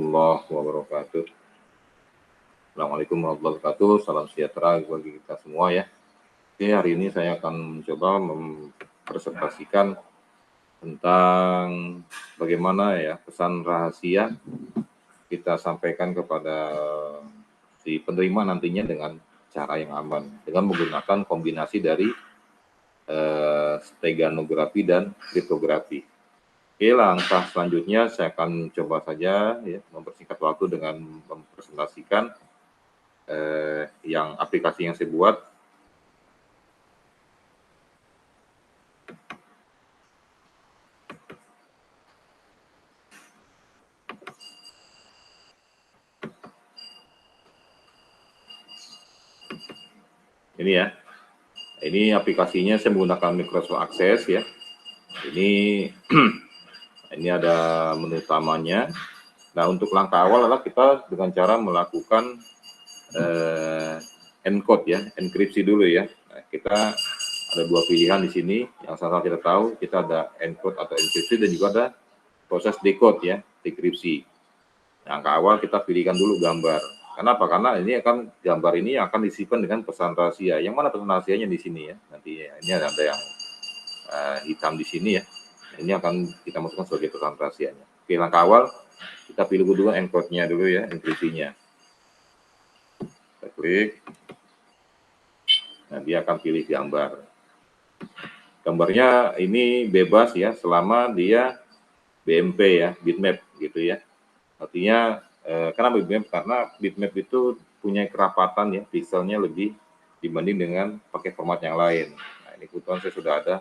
warahmatullahi wabarakatuh. Assalamualaikum warahmatullahi wabarakatuh. Salam sejahtera bagi kita semua ya. Oke, hari ini saya akan mencoba mempresentasikan tentang bagaimana ya pesan rahasia kita sampaikan kepada si penerima nantinya dengan cara yang aman dengan menggunakan kombinasi dari steganografi dan kriptografi. Oke, langkah selanjutnya saya akan coba saja ya, mempersingkat waktu dengan mempresentasikan yang aplikasi yang saya buat. Ini ya, ini aplikasinya saya menggunakan Microsoft Access ya. Ini ada menu utamanya. Nah, untuk langkah awal adalah kita dengan cara melakukan encode ya, enkripsi dulu ya. Nah, kita ada dua pilihan di sini. Yang sama kita tahu, kita ada encode atau enkripsi dan juga ada proses decode ya, dekripsi. Nah, langkah awal kita pilihkan dulu gambar. Kenapa? Karena ini gambar ini akan disimpan dengan pesan rahasia. Yang mana pesan rahasianya di sini ya? Nanti ya, ini ada yang hitam di sini ya. Ini akan kita masukkan sebagai pesan rahasianya. Oke, langkah awal kita pilih dulu encode-nya dulu ya, enkripsinya. Kita klik. Nah, dia akan pilih gambar. Gambarnya ini bebas ya, selama dia BMP ya, bitmap gitu ya. Artinya kenapa bitmap? Karena bitmap itu punya kerapatan ya, pixelnya lebih dibanding dengan pakai format yang lain. Nah, ini kebetulan saya sudah ada.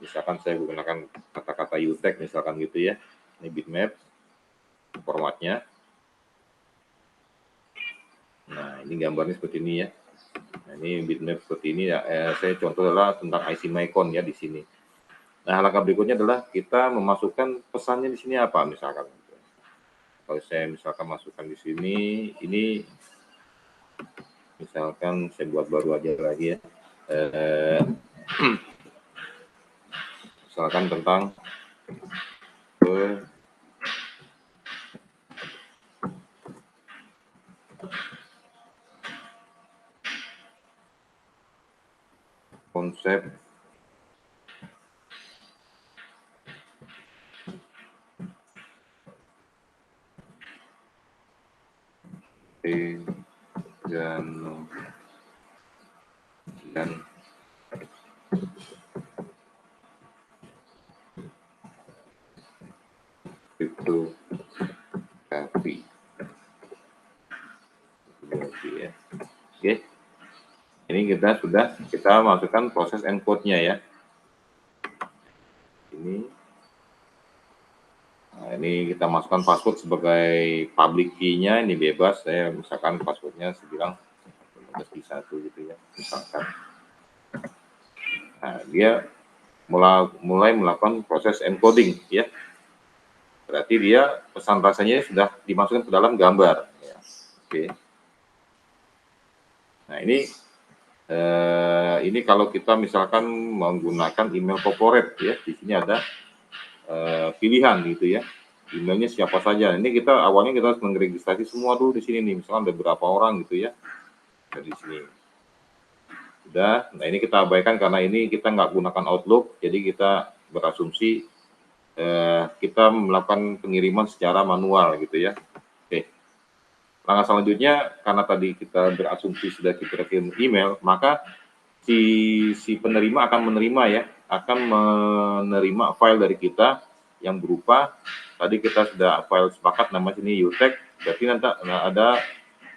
Misalkan saya menggunakan kata-kata UTEX misalkan gitu ya. Ini bitmap formatnya. Nah, ini gambarnya seperti ini ya. Nah, ini bitmap seperti ini ya. Saya contoh adalah tentang IC Micron ya di sini. Nah, langkah berikutnya adalah kita memasukkan pesannya di sini apa misalkan. Kalau saya misalkan masukkan di sini, ini misalkan saya buat baru aja lagi ya. Misalkan tentang konsep dan kriptografi. Ya. Oke. Ini kita masukkan proses encode-nya ya. Ini kita masukkan password sebagai public key-nya, ini bebas. Saya misalkan passwordnya saya bilang 1 gitu ya, misalkan. Nah, dia mulai melakukan proses encoding ya. Berarti dia pesan rasanya sudah dimasukkan ke dalam gambar. Ya. Oke. Nah, ini kalau kita misalkan menggunakan email corporate ya, di sini ada pilihan gitu ya. Emailnya siapa saja. Ini awalnya kita harus meregistrasi semua dulu di sini nih. Misalkan ada berapa orang gitu ya. Dari sini. Udah. Nah, ini kita abaikan karena ini kita nggak gunakan Outlook. Jadi kita berasumsi kita melakukan pengiriman secara manual gitu ya. Oke. Langkah selanjutnya karena tadi kita berasumsi sudah kita kirim email, maka si penerima akan menerima file dari kita yang berupa tadi kita sudah file sepakat namanya ini UTEX, berarti nanti ada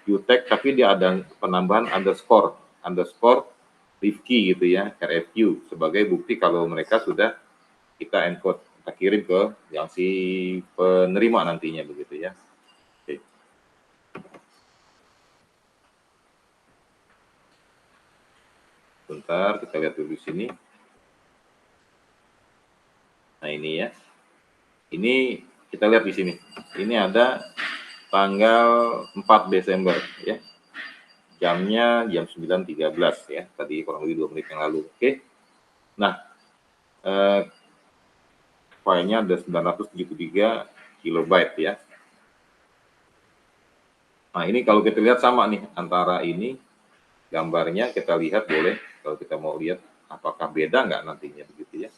UTEX tapi dia ada penambahan underscore Rifki gitu ya, RFQ sebagai bukti kalau mereka sudah kita encode, kita kirim ke yang si penerima nantinya begitu ya. Oke. Bentar, kita lihat dulu di sini. Nah, ini ya. Ini kita lihat di sini. Ini ada tanggal 4 Desember ya. Jamnya jam 9.13 ya. Tadi kurang lebih 2 menit yang lalu. Oke. Nah, filenya ada 973 kilobyte ya. Nah, ini kalau kita lihat sama nih, antara ini gambarnya kita lihat boleh, kalau kita mau lihat apakah beda nggak nantinya begitu ya.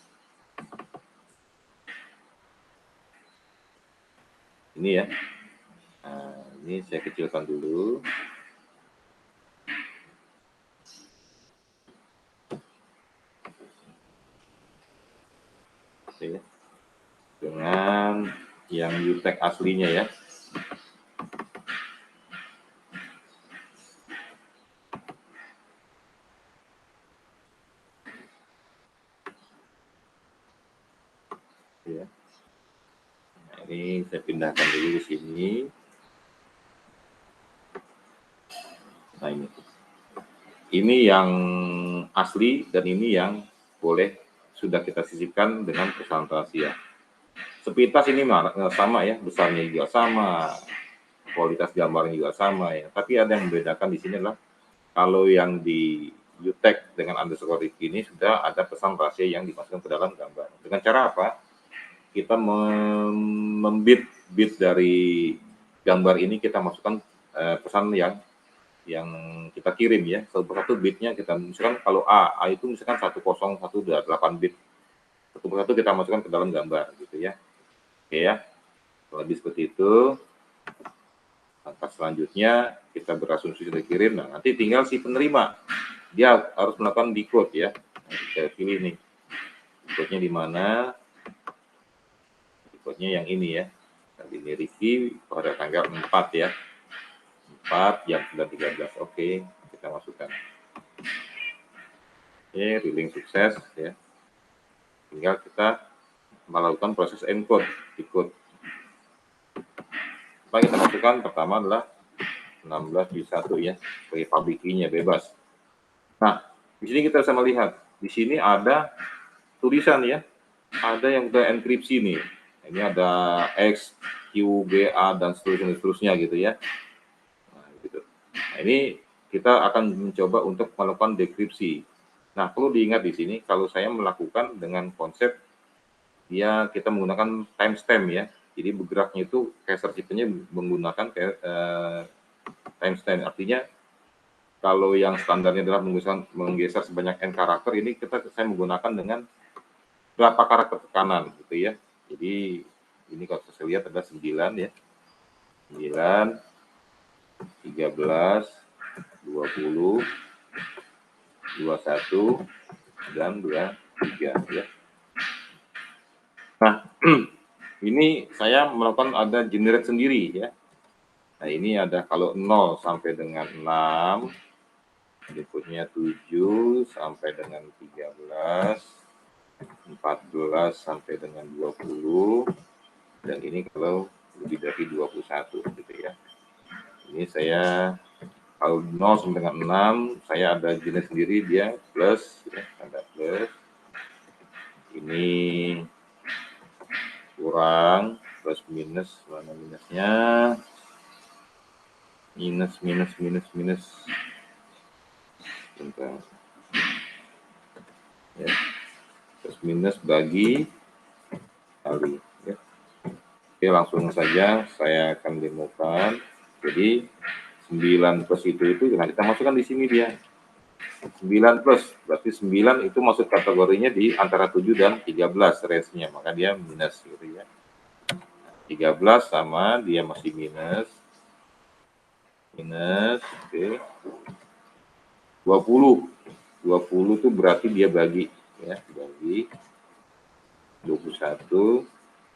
Ini ya. Nah, ini saya kecilkan dulu. Oke. Dengan yang UTEK aslinya ya. Ya. Nah, ini saya pindahkan dulu di sini. Nah, ini yang asli dan ini yang boleh sudah kita sisipkan dengan pesan rahasia. Sepintas ini sama ya, besarnya juga sama, kualitas gambarnya juga sama ya. Tapi ada yang membedakan di sini adalah kalau yang di UTEK dengan underscore ini sudah ada pesan rahasia yang dimasukkan ke dalam gambar. Dengan cara apa? Kita membit bit dari gambar ini, kita masukkan pesan yang kita kirim ya. Satu bitnya kita misalkan kalau A itu misalkan 1018 bit. Satu persatu kita masukkan ke dalam gambar gitu ya. Oke ya. Lebih seperti itu. Langkah selanjutnya kita berasumsi sudah kirim. Nah, nanti tinggal si penerima. Dia harus melakukan decode ya. Saya pilih nih. Decode-nya di mana? Decode-nya yang ini ya. Tadi ini Ricky pada tanggal 4 ya. 4 jam 9.13. Oke, kita masukkan. Oke, relink sukses ya. Tinggal kita melakukan proses encode, decode. Apa kita masukkan pertama adalah 16/1 ya, sebagai public key-nya bebas. Nah, di sini kita bisa melihat, di sini ada tulisan ya, ada yang udah enkripsi nih. Ini ada X, Q, B, A dan seterusnya gitu ya. Nah, gitu. Nah, ini kita akan mencoba untuk melakukan dekripsi. Nah, perlu diingat di sini kalau saya melakukan dengan konsep dia kita menggunakan timestamp ya. Jadi bergeraknya itu cache chipnya menggunakan timestamp. Artinya kalau yang standarnya adalah menggeser sebanyak n karakter, ini saya menggunakan dengan berapa karakter tekanan gitu ya. Jadi ini kalau saya lihat ada 9 ya. 9, 13, 20, 21 dan 23 ya. Nah, ini saya melakukan ada generate sendiri ya. Nah, ini ada kalau 0 sampai dengan 6, berikutnya 7 sampai dengan 13, 14 sampai dengan 20, dan ini kalau lebih dari 21 gitu ya. Ini saya kalau 0 sampai dengan 6, saya ada jenis sendiri dia plus ya, ada plus. Ini kurang, plus minus, mana minusnya? Minus. Bentar. Ya. Plus minus bagi kali. Ya. Oke, langsung saja saya akan demokan. Jadi 9 plus itu nah kita masukkan di sini dia. 9 plus, berarti 9 itu masuk kategorinya di antara 7 dan 13 range-nya, maka dia minus gitu ya. 13 sama dia masih minus, oke. 20 itu berarti dia bagi ya, bagi 21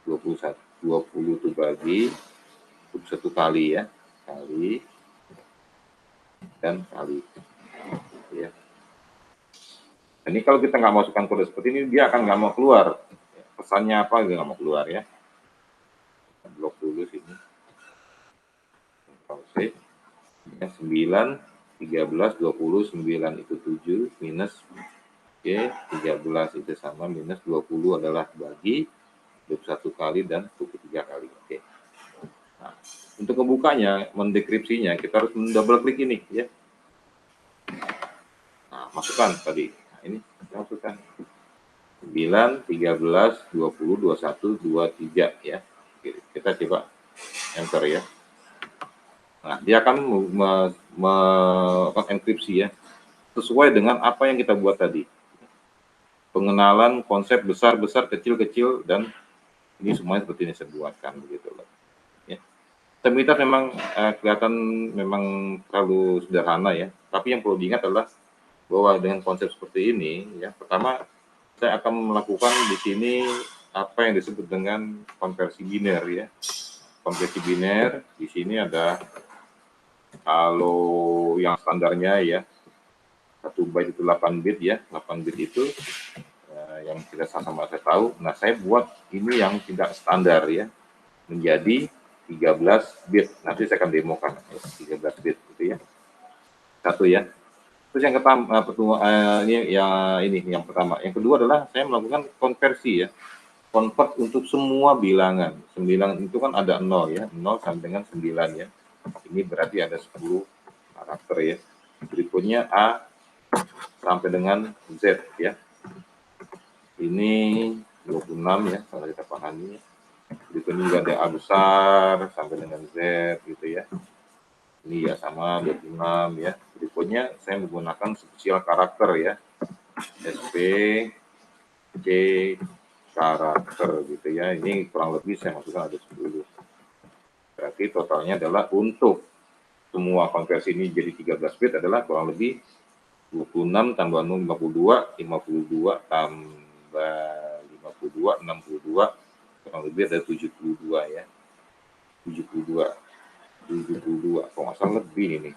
itu bagi 21 kali ya, kali dan kali ya. Ini kalau kita nggak masukkan kode seperti ini, dia akan nggak mau keluar. Pesannya apa, dia nggak mau keluar ya. Blok dulu sini. Oke. Ya, 9, 13, 20, 9 itu 7, minus. Oke, 13 itu sama, minus 20 adalah bagi 21 kali dan 23 kali. Oke. Nah, untuk membukanya, mendekripsinya, kita harus double klik ini ya. Nah, masukkan tadi. Nah, ini kita masukkan 9, 13, 20, 21, 23 ya. Oke, kita coba enter ya. Nah, dia akan enkripsi ya, sesuai dengan apa yang kita buat tadi. Pengenalan konsep besar-besar, kecil-kecil, dan ini semuanya seperti ini saya buatkan begitu loh. Ya. Ternyata memang kelihatan memang terlalu sederhana ya, tapi yang perlu diingat adalah bahwa dengan konsep seperti ini ya, pertama saya akan melakukan di sini apa yang disebut dengan konversi biner ya. Konversi biner di sini ada, kalau yang standarnya ya 1 byte itu 8 bit ya, 8 bit itu yang kita sama-sama saya tahu. Nah, saya buat ini yang tidak standar ya, menjadi 13 bit. Nanti saya akan demokan 13 bit gitu ya. Satu ya. Terus yang pertama, ini yang pertama. Yang kedua adalah saya melakukan konversi ya. Convert untuk semua bilangan. 9 itu kan ada 0 ya, 0 sampai dengan 9 ya. Ini berarti ada 10 karakter ya. Berikutnya A sampai dengan Z ya. Ini 26 ya, kalau kita pahami. Berikutnya juga ada A besar sampai dengan Z gitu ya. Ini ya sama 26 ya. Berikutnya saya menggunakan spesial karakter ya. SP C karakter gitu ya. Ini kurang lebih saya masukkan ada 10. Berarti totalnya adalah untuk semua konversi ini jadi 13 bit adalah kurang lebih 26 tambah 0, 52, 52 tambah 52, 62, kurang lebih ada 72 ya. 72, kalau nggak salah lebih ini.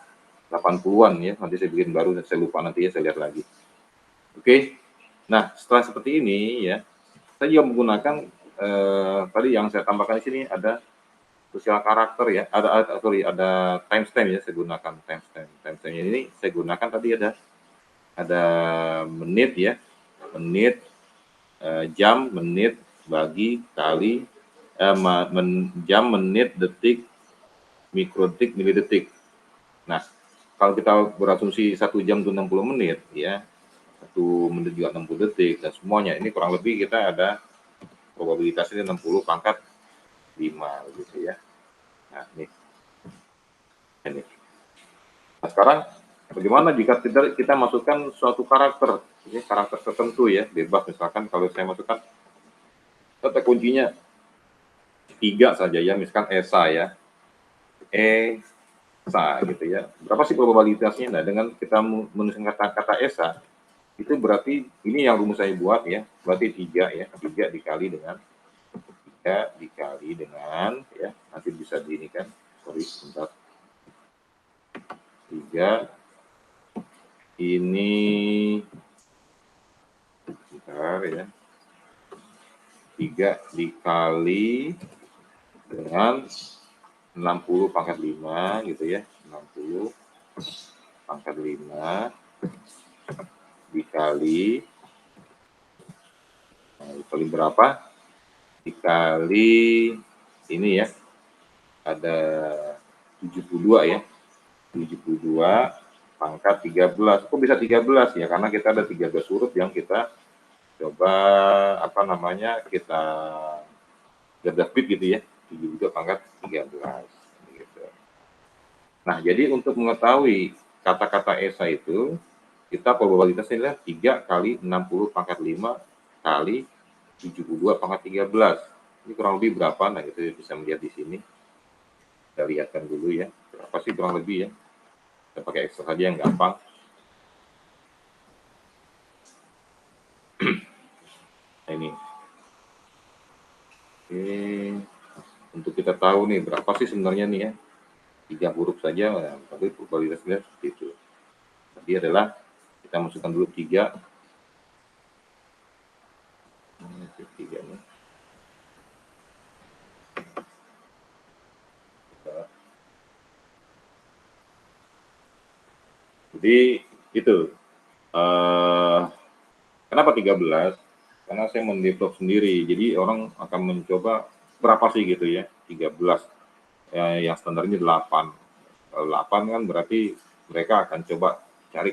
80-an ya, nanti saya bikin baru, saya lupa nanti ya, saya lihat lagi. Oke, nah setelah seperti ini ya, saya juga menggunakan tadi yang saya tambahkan di sini ada sosial karakter ya, ada timestamp ya, saya gunakan timestamp. Timestampnya ini saya gunakan tadi ada menit ya, menit, jam, menit, bagi, kali, jam, menit, detik, mikrodetik, milidetik. Nah, kalau kita berasumsi 1 jam itu 60 menit ya, 1 menit juga 60 detik, dan semuanya ini kurang lebih kita ada probabilitasnya 60 pangkat 5 gitu ya. Nah, ini. Nah, sekarang bagaimana jika kita masukkan suatu karakter, ini karakter tertentu ya, bebas. Misalkan kalau saya masukkan kata kuncinya 3 saja ya, misalkan ESA ya, ESA gitu ya. Berapa sih probabilitasnya? Nah, dengan kita menuliskan kata-kata ESA, itu berarti ini yang rumus saya buat ya, berarti 3 ya, 3 dikali dengan ya, nanti bisa di ini kan, sorry sebentar, 3 ini bentar ya, 3 dikali dengan 60 pangkat 5 gitu ya, 60 pangkat 5 dikali, dikali berapa? Dikali ini ya, ada 72 ya, 72 pangkat 13. Kok bisa 13 ya? Karena kita ada 13 huruf yang kita coba kita 13 bit gitu ya, 72 pangkat 13 gitu. Nah, jadi untuk mengetahui kata-kata ESA itu, kita probabilitasnya adalah 3 kali 60 pangkat 5 kali 72 pangkat 13. Ini kurang lebih berapa? Nah, kita bisa melihat di sini. Kita lihatkan dulu ya. Berapa sih kurang lebih ya? Kita pakai Excel saja yang gampang. Nah, ini. Oke. Untuk kita tahu nih, berapa sih sebenarnya nih ya? 3 huruf saja, tapi probabilitasnya seperti itu. Tadi adalah kita masukkan dulu 3. Nih. Jadi itu. Kenapa 13? Karena saya mendevelop sendiri. Jadi orang akan mencoba berapa sih gitu ya, 13. Yang standarnya 8. Kalau 8 kan berarti mereka akan coba cari